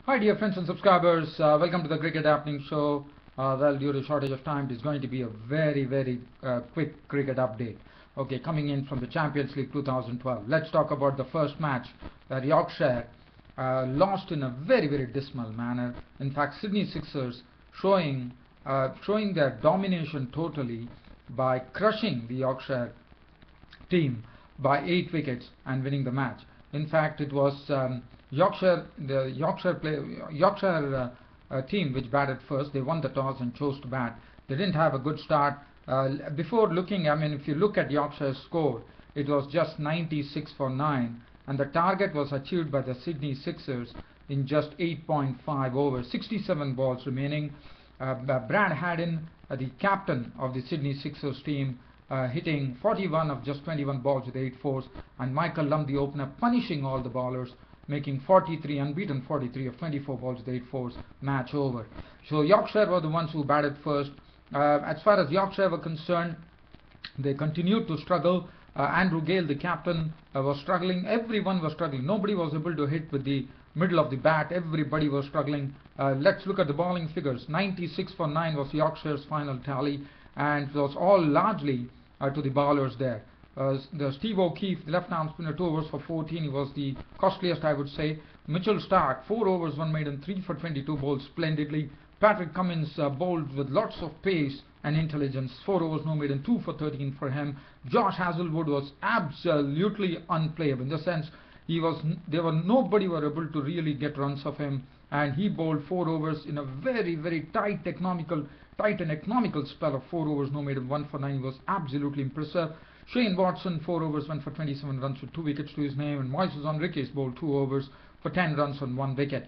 Hi dear friends and subscribers, welcome to the Cricket Happening Show. Well, due to shortage of time, it is going to be a very quick cricket update. Okay, coming in from the Champions League 2012. Let's talk about the first match where Yorkshire lost in a very dismal manner. In fact, Sydney Sixers showing their domination totally by crushing the Yorkshire team by 8 wickets and winning the match. In fact, it was the Yorkshire team which batted first. They won the toss and chose to bat. They didn't have a good start. Before looking, I mean, if you look at Yorkshire's score, it was just 96 for 9, and the target was achieved by the Sydney Sixers in just 8.5 overs, 67 balls remaining. Brad Haddin, the captain of the Sydney Sixers team, hitting 41 of just 21 balls with 8 fours, and Michael Lumb, the opener, punishing all the bowlers, making 43, unbeaten 43 of 24 balls with 8 fours, match over. So Yorkshire were the ones who batted first. As far as Yorkshire were concerned, they continued to struggle. Andrew Gale, the captain, was struggling. Everyone was struggling. Nobody was able to hit with the middle of the bat. Everybody was struggling. Let's look at the bowling figures. 96 for 9 was Yorkshire's final tally, and it was all largely to the bowlers there. The Steve O'Keefe, the left-arm spinner, 2 overs for 14. He was the costliest, I would say. Mitchell Starc, 4 overs, 1 maiden, 3 for 22, bowled splendidly. Patrick Cummins bowled with lots of pace and intelligence. 4 overs, no maiden, 2 for 13 for him. Josh Hazlewood was absolutely unplayable, in the sense nobody were able to really get runs of him, and he bowled 4 overs in a very tight and economical spell of 4 overs, no maiden, 1 for 9. He was absolutely impressive. Shane Watson, 4 overs, went for 27 runs with 2 wickets to his name, and Moises Henriques bowled 2 overs for 10 runs on 1 wicket.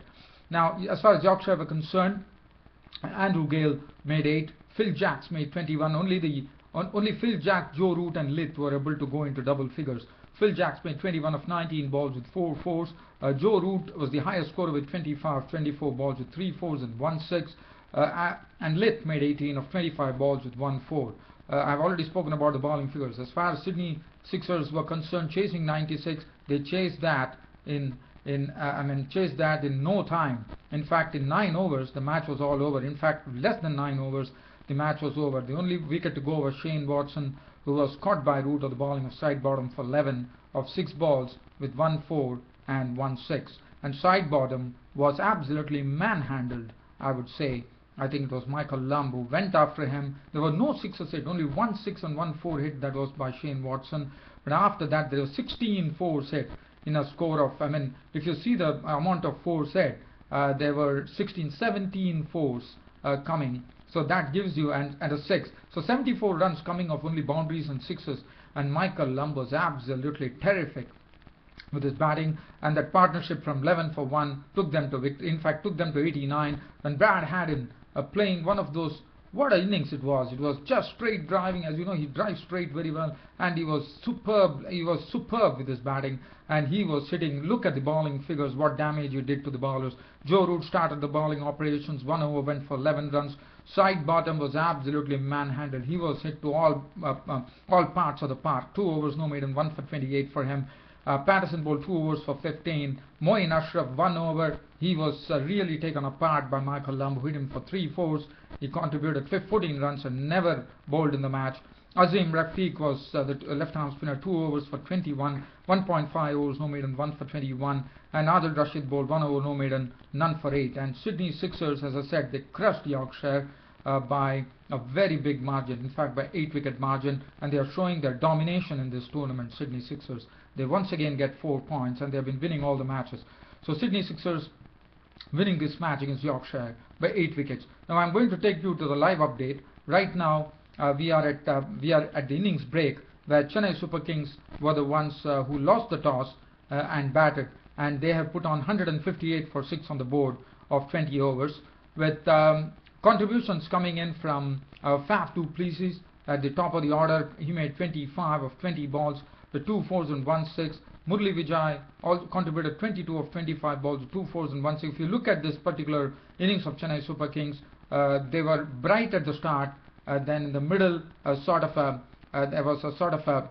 Now, as far as Yorkshire were concerned, Andrew Gale made 8, Phil Jacks made 21. Only Phil Jack, Joe Root and Lith were able to go into double figures. Phil Jacks made 21 of 19 balls with 4 fours. Joe Root was the highest scorer with 24 balls with 3 fours and 1 6. And Lith made 18 of 25 balls with 1 4. I've already spoken about the bowling figures. As far as Sydney Sixers were concerned, chasing 96, they chased that in no time. In fact, in 9 overs, the match was all over. In fact, less than 9 overs, the match was over. The only wicket to go was Shane Watson, who was caught by Root of the bowling of side bottom for 11 of 6 balls with 1 4 and 1 6. And side bottom was absolutely manhandled, I would say. I think it was Michael Lumb who went after him. There were no 6s hit, only 1 6 and 1 4 hit, that was by Shane Watson. But after that, there were 16 4s hit in a score of, if you see the amount of 4s hit, there were 17 4s coming. So that gives you, and a 6. So 74 runs coming off only boundaries and 6s. And Michael Lumb was absolutely terrific with his batting, and that partnership from 11 for 1 took them to victory. In fact, took them to 89. And Brad Haddin playing one of those, what an innings it was. It was just straight driving. As you know, he drives straight very well, and he was superb. He was superb with his batting, and he was hitting. Look at the bowling figures, what damage he did to the bowlers. Joe Root started the bowling operations. 1 over, went for 11 runs. Side bottom was absolutely manhandled. He was hit to all parts of the park. 2 overs, no maiden, 1 for 28 for him. Patterson bowled 2 overs for 15. Moeen Ashraf 1 over. He was really taken apart by Michael Lumb, who hit him for 3 fours. He contributed 14 runs and never bowled in the match. Azim Rafiq was the left-arm spinner, 2 overs for 21, 1.5 overs, no maiden, 1 for 21. And Adil Rashid bowled 1 over, no maiden, none for 8. And Sydney Sixers, as I said, they crushed Yorkshire by a very big margin, in fact by 8 wicket margin, and they are showing their domination in this tournament. Sydney Sixers, they once again get 4 points, and they have been winning all the matches. So Sydney Sixers winning this match against Yorkshire by 8 wickets. Now I'm going to take you to the live update. Right now we are at the innings break, where Chennai Super Kings were the ones who lost the toss and batted, and they have put on 158 for 6 on the board of 20 overs, with contributions coming in from Faf du Plessis at the top of the order. He made 25 of 20 balls with 2 fours and 1 6. Murli Vijay also contributed 22 of 25 balls with 2 fours and 1 6. If you look at this particular innings of Chennai Super Kings, they were bright at the start. Then in the middle, there was a sort of a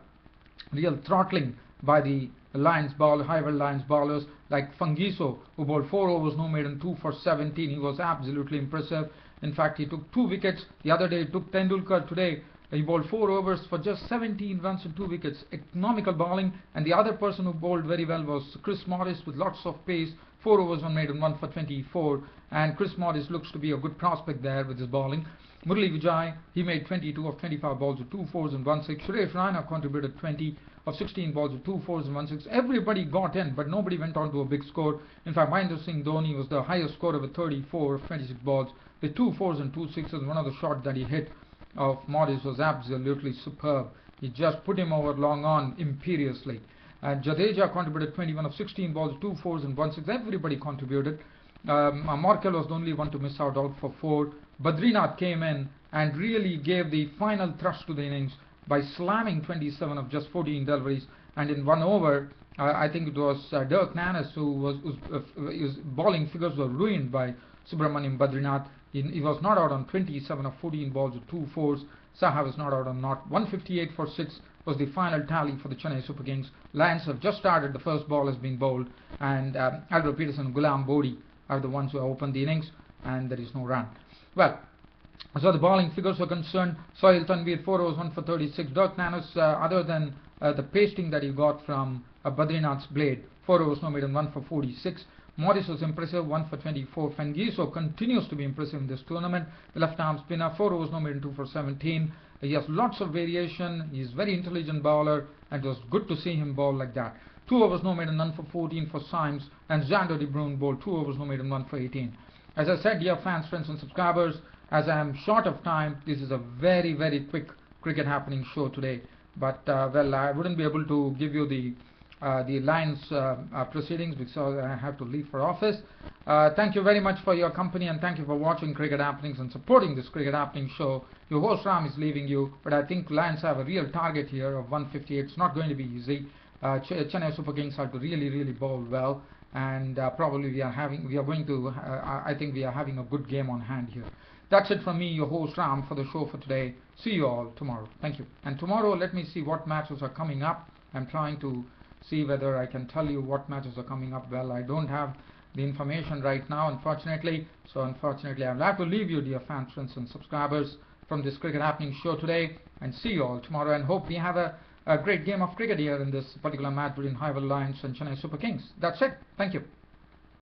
real throttling by the Highveld Lions bowlers like Fungiso, who bowled 4 overs, no maiden, 2 for 17. He was absolutely impressive. In fact, he took 2 wickets. The other day, he took Tendulkar. Today, he bowled 4 overs for just 17 runs and 2 wickets. Economical bowling. And the other person who bowled very well was Chris Morris with lots of pace. 4 overs, 1 maiden, 1 for 24. And Chris Morris looks to be a good prospect there with his bowling. Murali Vijay, he made 22 of 25 balls with 2 fours and 1 6. Suresh Raina contributed 20 of 16 balls with 2 fours and 1 6. Everybody got in, but nobody went on to a big score. In fact, Mahendra Singh Dhoni was the highest scorer with 34 of 26 balls with 2 fours and 2 sixes. One of the shots that he hit of Morris was absolutely superb. He just put him over long on imperiously. And Jadeja contributed 21 of 16 balls, 2 fours and 1 6. Everybody contributed. Morkel was the only one to miss out for 4. Badrinath came in and really gave the final thrust to the innings by slamming 27 of just 14 deliveries. And in 1 over, I think it was Dirk Nannes whose bowling figures were ruined by Subramaniam Badrinath. He was not out on 27 of 14 balls with 2 fours. Saha was not out on not. 158 for 6 was the final tally for the Chennai Super Kings. Lions have just started. The first ball has been bowled, and Alvaro Peterson and Gulam Bodi are the ones who have opened the innings, and there is no run. Well, so the bowling figures are concerned, Sohail Tanvir 4 overs, 1 for 36. Dirk Nannes, other than the pasting that he got from Badrinath's blade, 4 overs, no maiden, 1 for 46. Morris was impressive, 1 for 24. Fungiso continues to be impressive in this tournament. The left arm spinner, 4 overs, no maiden, 2 for 17. He has lots of variation. He is very intelligent bowler, and it was good to see him bowl like that. 2 overs, no maiden, 1 for 14 for Symes, and Xander de Bruyne bowled 2 overs, no maiden, 1 for 18. As I said, dear fans, friends and subscribers, as I am short of time, this is a very, very quick cricket happening show today. But well, I wouldn't be able to give you the Lions proceedings because I have to leave for office. Thank you very much for your company, and thank you for watching Cricket Happenings and supporting this Cricket Happening show. Your host Ram is leaving you, but I think Lions have a real target here of 158. It's not going to be easy. Chennai Super Kings have to really, really bowl well, and probably I think we are having a good game on hand here. That's it from me, your host Ram, for the show for today. See you all tomorrow. Thank you. And tomorrow, let me see what matches are coming up. I'm trying to see whether I can tell you what matches are coming up. Well, I don't have the information right now, unfortunately. So unfortunately, I'll have to leave you, dear fans, friends and subscribers, from this Cricket Happening show today, and see you all tomorrow, and hope we have a great game of cricket here in this particular match between Highveld Lions and Chennai Super Kings. That's it. Thank you.